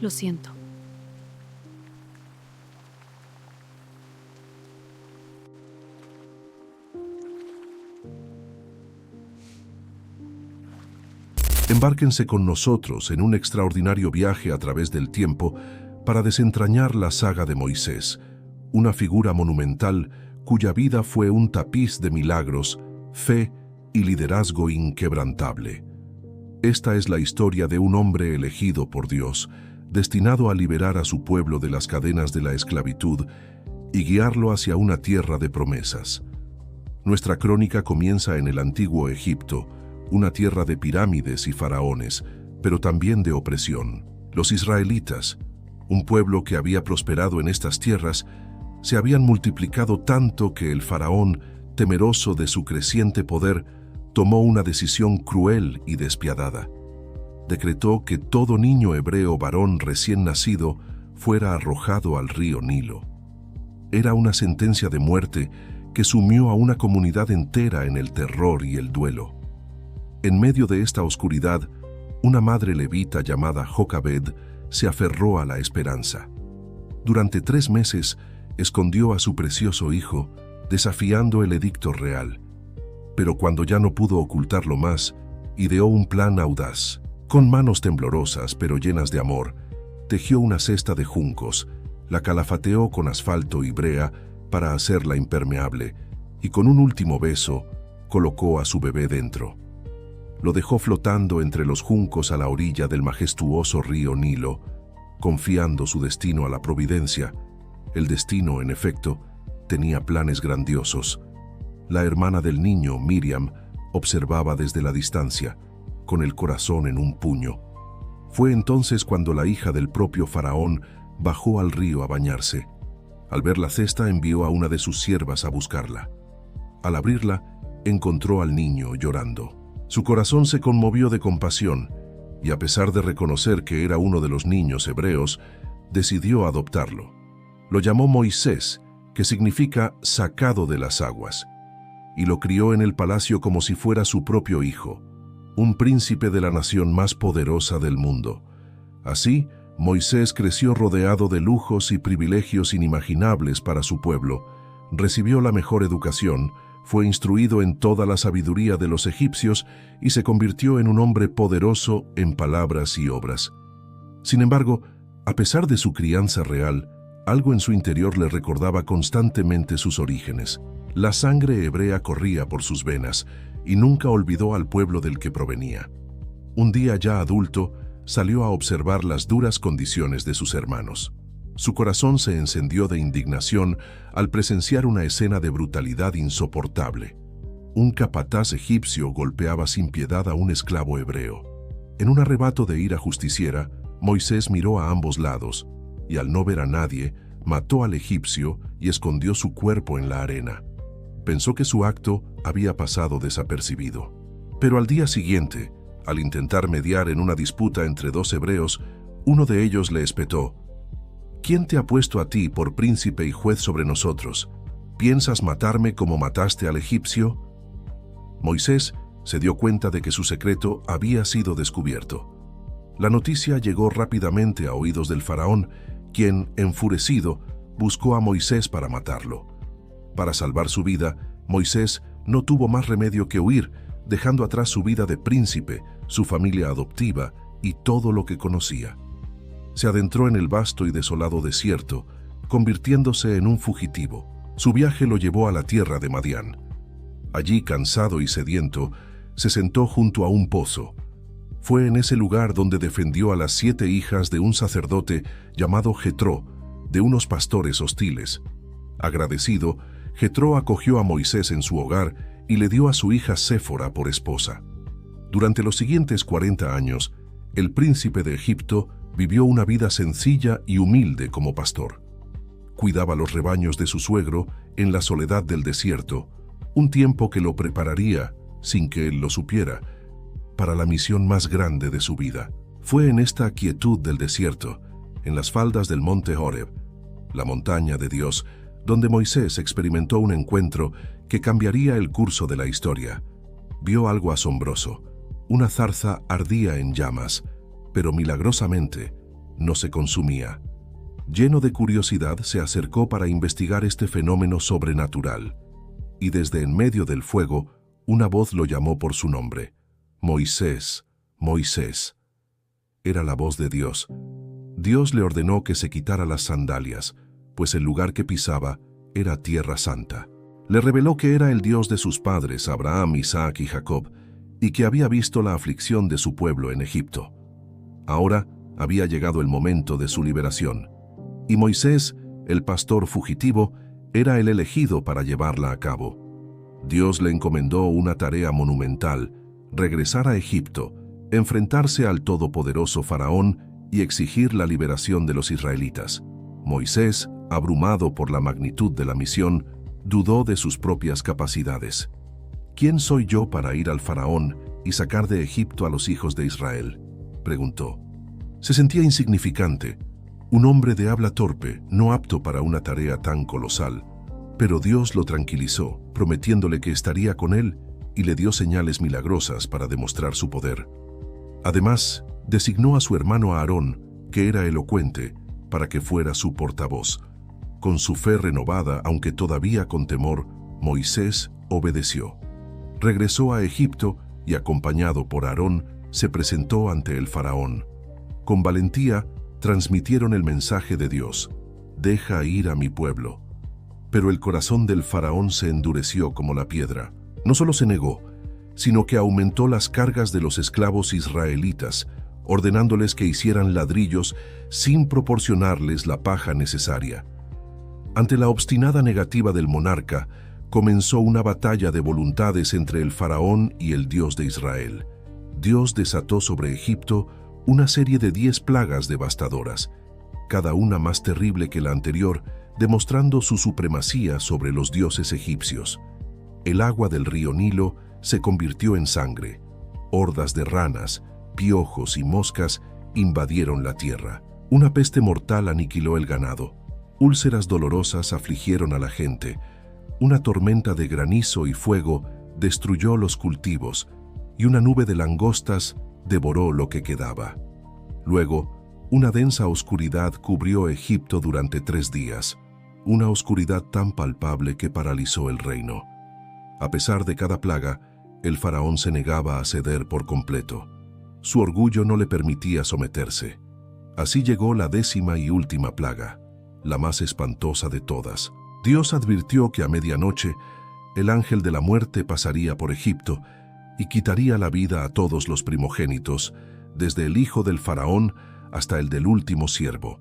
Lo siento. Embárquense con nosotros en un extraordinario viaje a través del tiempo para desentrañar la saga de Moisés, una figura monumental cuya vida fue un tapiz de milagros, fe y liderazgo inquebrantable. Esta es la historia de un hombre elegido por Dios, destinado a liberar a su pueblo de las cadenas de la esclavitud y guiarlo hacia una tierra de promesas. Nuestra crónica comienza en el antiguo Egipto, una tierra de pirámides y faraones, pero también de opresión. Los israelitas, un pueblo que había prosperado en estas tierras, se habían multiplicado tanto que el faraón, temeroso de su creciente poder, tomó una decisión cruel y despiadada. Decretó que todo niño hebreo varón recién nacido fuera arrojado al río Nilo. Era una sentencia de muerte que sumió a una comunidad entera en el terror y el duelo. En medio de esta oscuridad, una madre levita llamada Jocabed se aferró a la esperanza. Durante 3 meses escondió a su precioso hijo, desafiando el edicto real. Pero cuando ya no pudo ocultarlo más, ideó un plan audaz. Con manos temblorosas pero llenas de amor, tejió una cesta de juncos, la calafateó con asfalto y brea para hacerla impermeable, y con un último beso, colocó a su bebé dentro. Lo dejó flotando entre los juncos a la orilla del majestuoso río Nilo, confiando su destino a la providencia. El destino, en efecto, tenía planes grandiosos. La hermana del niño, Miriam, observaba desde la distancia, con el corazón en un puño. Fue entonces cuando la hija del propio faraón bajó al río a bañarse. Al ver la cesta, envió a una de sus siervas a buscarla. Al abrirla, encontró al niño llorando. Su corazón se conmovió de compasión, y a pesar de reconocer que era uno de los niños hebreos, decidió adoptarlo. Lo llamó Moisés, que significa sacado de las aguas, y lo crió en el palacio como si fuera su propio hijo, un príncipe de la nación más poderosa del mundo. Así, Moisés creció rodeado de lujos y privilegios inimaginables para su pueblo, recibió la mejor educación, fue instruido en toda la sabiduría de los egipcios y se convirtió en un hombre poderoso en palabras y obras. Sin embargo, a pesar de su crianza real, algo en su interior le recordaba constantemente sus orígenes. La sangre hebrea corría por sus venas y nunca olvidó al pueblo del que provenía. Un día ya adulto, salió a observar las duras condiciones de sus hermanos. Su corazón se encendió de indignación al presenciar una escena de brutalidad insoportable. Un capataz egipcio golpeaba sin piedad a un esclavo hebreo. En un arrebato de ira justiciera, Moisés miró a ambos lados y al no ver a nadie, mató al egipcio y escondió su cuerpo en la arena. Pensó que su acto había pasado desapercibido. Pero al día siguiente, al intentar mediar en una disputa entre 2 hebreos, uno de ellos le espetó: ¿Quién te ha puesto a ti por príncipe y juez sobre nosotros? ¿Piensas matarme como mataste al egipcio? Moisés se dio cuenta de que su secreto había sido descubierto. La noticia llegó rápidamente a oídos del faraón, quien, enfurecido, buscó a Moisés para matarlo. Para salvar su vida, Moisés no tuvo más remedio que huir, dejando atrás su vida de príncipe, su familia adoptiva y todo lo que conocía. Se adentró en el vasto y desolado desierto, convirtiéndose en un fugitivo. Su viaje lo llevó a la tierra de Madián. Allí, cansado y sediento, se sentó junto a un pozo. Fue en ese lugar donde defendió a las 7 hijas de un sacerdote llamado Jetró, de unos pastores hostiles. Agradecido, Jetró acogió a Moisés en su hogar y le dio a su hija Séfora por esposa. Durante los siguientes 40 años, el príncipe de Egipto vivió una vida sencilla y humilde como pastor. Cuidaba los rebaños de su suegro en la soledad del desierto, un tiempo que lo prepararía, sin que él lo supiera, para la misión más grande de su vida. Fue en esta quietud del desierto, en las faldas del monte Horeb, la montaña de Dios, donde Moisés experimentó un encuentro que cambiaría el curso de la historia. Vio algo asombroso. Una zarza ardía en llamas, pero milagrosamente no se consumía. Lleno de curiosidad, se acercó para investigar este fenómeno sobrenatural. Y desde en medio del fuego, una voz lo llamó por su nombre. Moisés, Moisés. Era la voz de Dios. Dios le ordenó que se quitara las sandalias, pues el lugar que pisaba era tierra santa. Le reveló que era el Dios de sus padres, Abraham, Isaac y Jacob, y que había visto la aflicción de su pueblo en Egipto. Ahora había llegado el momento de su liberación, y Moisés, el pastor fugitivo, era el elegido para llevarla a cabo. Dios le encomendó una tarea monumental: regresar a Egipto, enfrentarse al todopoderoso faraón y exigir la liberación de los israelitas. Moisés, abrumado por la magnitud de la misión, dudó de sus propias capacidades. ¿Quién soy yo para ir al faraón y sacar de Egipto a los hijos de Israel?, preguntó. Se sentía insignificante, un hombre de habla torpe, no apto para una tarea tan colosal. Pero Dios lo tranquilizó, prometiéndole que estaría con él, y le dio señales milagrosas para demostrar su poder. Además, designó a su hermano Aarón, que era elocuente, para que fuera su portavoz. Con su fe renovada, aunque todavía con temor, Moisés obedeció. Regresó a Egipto y, acompañado por Aarón, se presentó ante el faraón. Con valentía, transmitieron el mensaje de Dios: «Deja ir a mi pueblo». Pero el corazón del faraón se endureció como la piedra. No solo se negó, sino que aumentó las cargas de los esclavos israelitas, ordenándoles que hicieran ladrillos sin proporcionarles la paja necesaria. Ante la obstinada negativa del monarca, comenzó una batalla de voluntades entre el faraón y el Dios de Israel. Dios desató sobre Egipto una serie de 10 plagas devastadoras, cada una más terrible que la anterior, demostrando su supremacía sobre los dioses egipcios. El agua del río Nilo se convirtió en sangre. Hordas de ranas, piojos y moscas invadieron la tierra. Una peste mortal aniquiló el ganado. Úlceras dolorosas afligieron a la gente. Una tormenta de granizo y fuego destruyó los cultivos, y una nube de langostas devoró lo que quedaba. Luego, una densa oscuridad cubrió Egipto durante 3 días, una oscuridad tan palpable que paralizó el reino. A pesar de cada plaga, el faraón se negaba a ceder por completo. Su orgullo no le permitía someterse. Así llegó la 10ª y última plaga, la más espantosa de todas. Dios advirtió que a medianoche el ángel de la muerte pasaría por Egipto y quitaría la vida a todos los primogénitos, desde el hijo del faraón hasta el del último siervo.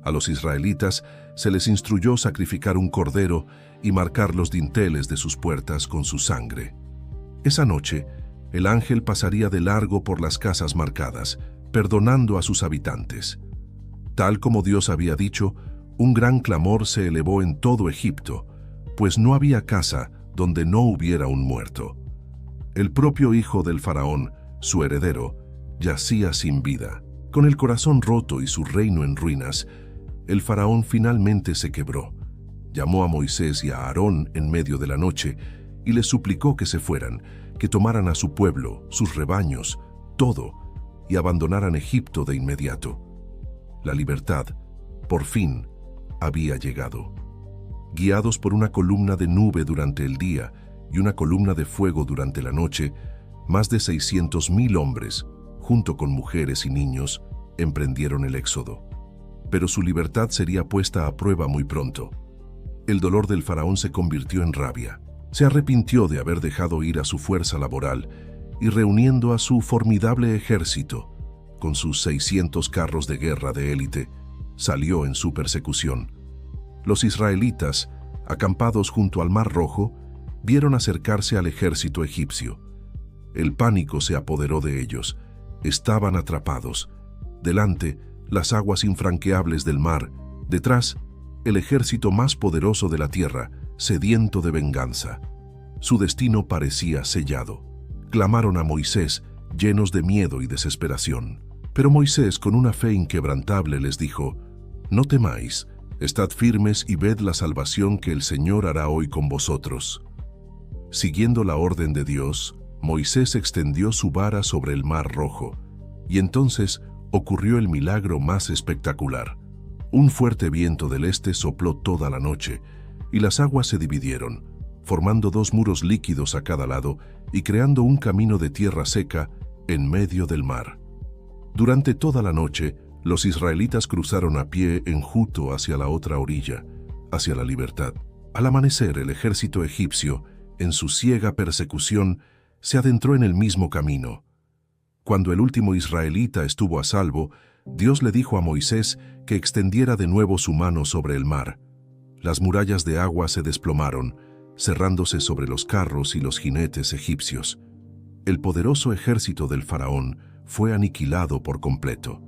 A los israelitas se les instruyó sacrificar un cordero y marcar los dinteles de sus puertas con su sangre. Esa noche, el ángel pasaría de largo por las casas marcadas, perdonando a sus habitantes. Tal como Dios había dicho, un gran clamor se elevó en todo Egipto, pues no había casa donde no hubiera un muerto. El propio hijo del faraón, su heredero, yacía sin vida. Con el corazón roto y su reino en ruinas, el faraón finalmente se quebró. Llamó a Moisés y a Aarón en medio de la noche y les suplicó que se fueran, que tomaran a su pueblo, sus rebaños, todo, y abandonaran Egipto de inmediato. La libertad, por fin, había llegado. Guiados por una columna de nube durante el día y una columna de fuego durante la noche, más de 600.000 hombres, junto con mujeres y niños, emprendieron el éxodo. Pero su libertad sería puesta a prueba muy pronto. El dolor del faraón se convirtió en rabia. Se arrepintió de haber dejado ir a su fuerza laboral y, reuniendo a su formidable ejército, con sus 600 carros de guerra de élite, salió en su persecución. Los israelitas, acampados junto al Mar Rojo, vieron acercarse al ejército egipcio. El pánico se apoderó de ellos. Estaban atrapados. Delante, las aguas infranqueables del mar. Detrás, el ejército más poderoso de la tierra, sediento de venganza. Su destino parecía sellado. Clamaron a Moisés, llenos de miedo y desesperación. Pero Moisés, con una fe inquebrantable, les dijo: «No temáis, estad firmes y ved la salvación que el Señor hará hoy con vosotros». Siguiendo la orden de Dios, Moisés extendió su vara sobre el Mar Rojo, y entonces ocurrió el milagro más espectacular. Un fuerte viento del este sopló toda la noche, y las aguas se dividieron, formando dos muros líquidos a cada lado y creando un camino de tierra seca en medio del mar. Durante toda la noche, los israelitas cruzaron a pie enjuto hacia la otra orilla, hacia la libertad. Al amanecer, el ejército egipcio, en su ciega persecución, se adentró en el mismo camino. Cuando el último israelita estuvo a salvo, Dios le dijo a Moisés que extendiera de nuevo su mano sobre el mar. Las murallas de agua se desplomaron, cerrándose sobre los carros y los jinetes egipcios. El poderoso ejército del faraón fue aniquilado por completo.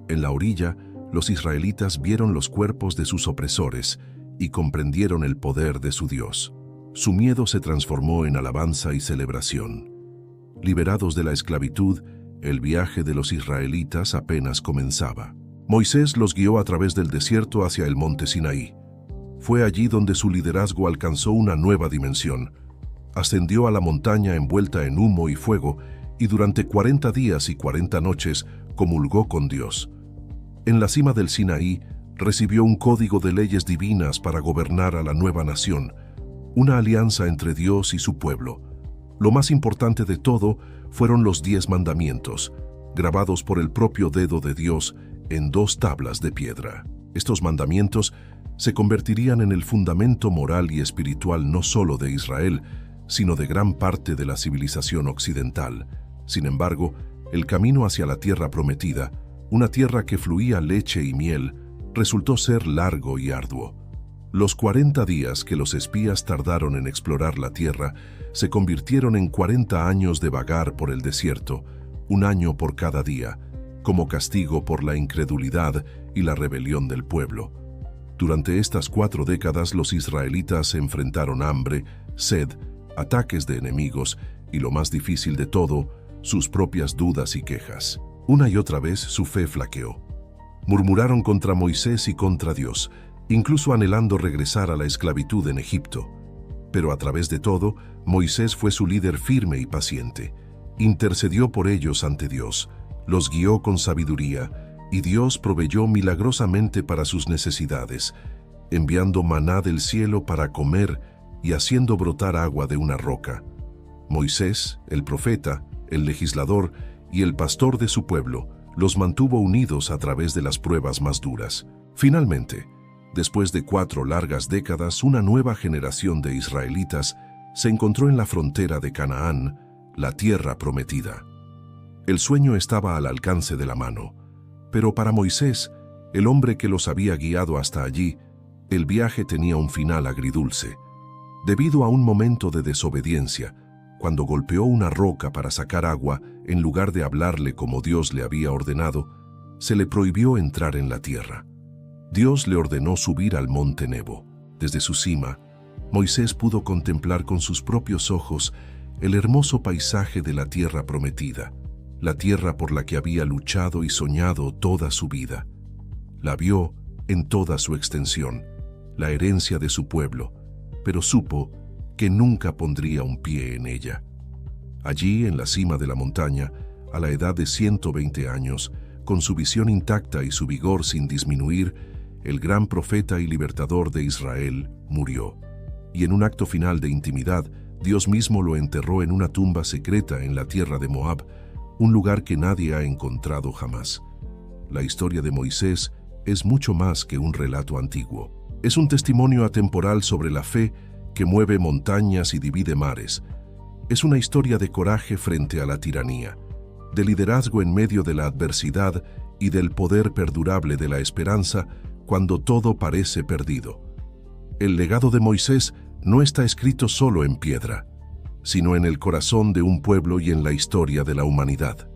En la orilla, los israelitas vieron los cuerpos de sus opresores y comprendieron el poder de su Dios. Su miedo se transformó en alabanza y celebración. Liberados de la esclavitud, el viaje de los israelitas apenas comenzaba. Moisés los guió a través del desierto hacia el monte Sinaí. Fue allí donde su liderazgo alcanzó una nueva dimensión. Ascendió a la montaña envuelta en humo y fuego y durante 40 días y 40 noches comulgó con Dios. En la cima del Sinaí recibió un código de leyes divinas para gobernar a la nueva nación, una alianza entre Dios y su pueblo. Lo más importante de todo fueron los 10 mandamientos, grabados por el propio dedo de Dios en 2 tablas de piedra. Estos mandamientos se convertirían en el fundamento moral y espiritual no solo de Israel, sino de gran parte de la civilización occidental. Sin embargo, el camino hacia la tierra prometida, una tierra que fluía leche y miel, resultó ser largo y arduo. Los 40 días que los espías tardaron en explorar la tierra se convirtieron en 40 años de vagar por el desierto, un año por cada día, como castigo por la incredulidad y la rebelión del pueblo. Durante estas 4 décadas los israelitas enfrentaron hambre, sed, ataques de enemigos y, lo más difícil de todo, sus propias dudas y quejas. Una y otra vez su fe flaqueó. Murmuraron contra Moisés y contra Dios, incluso anhelando regresar a la esclavitud en Egipto. Pero a través de todo, Moisés fue su líder firme y paciente. Intercedió por ellos ante Dios, los guió con sabiduría, y Dios proveyó milagrosamente para sus necesidades, enviando maná del cielo para comer y haciendo brotar agua de una roca. Moisés, el profeta, el legislador y el pastor de su pueblo, los mantuvo unidos a través de las pruebas más duras. Finalmente, después de 4 largas décadas, una nueva generación de israelitas se encontró en la frontera de Canaán, la tierra prometida. El sueño estaba al alcance de la mano, pero para Moisés, el hombre que los había guiado hasta allí, el viaje tenía un final agridulce. Debido a un momento de desobediencia, cuando golpeó una roca para sacar agua, en lugar de hablarle como Dios le había ordenado, se le prohibió entrar en la tierra. Dios le ordenó subir al monte Nebo. Desde su cima, Moisés pudo contemplar con sus propios ojos el hermoso paisaje de la tierra prometida, la tierra por la que había luchado y soñado toda su vida. La vio en toda su extensión, la herencia de su pueblo, pero supo que nunca pondría un pie en ella. Allí, en la cima de la montaña, a la edad de 120 años, con su visión intacta y su vigor sin disminuir, el gran profeta y libertador de Israel murió. Y en un acto final de intimidad, Dios mismo lo enterró en una tumba secreta en la tierra de Moab, un lugar que nadie ha encontrado jamás. La historia de Moisés es mucho más que un relato antiguo. Es un testimonio atemporal sobre la fe que mueve montañas y divide mares. Es una historia de coraje frente a la tiranía, de liderazgo en medio de la adversidad y del poder perdurable de la esperanza cuando todo parece perdido. El legado de Moisés no está escrito solo en piedra, sino en el corazón de un pueblo y en la historia de la humanidad.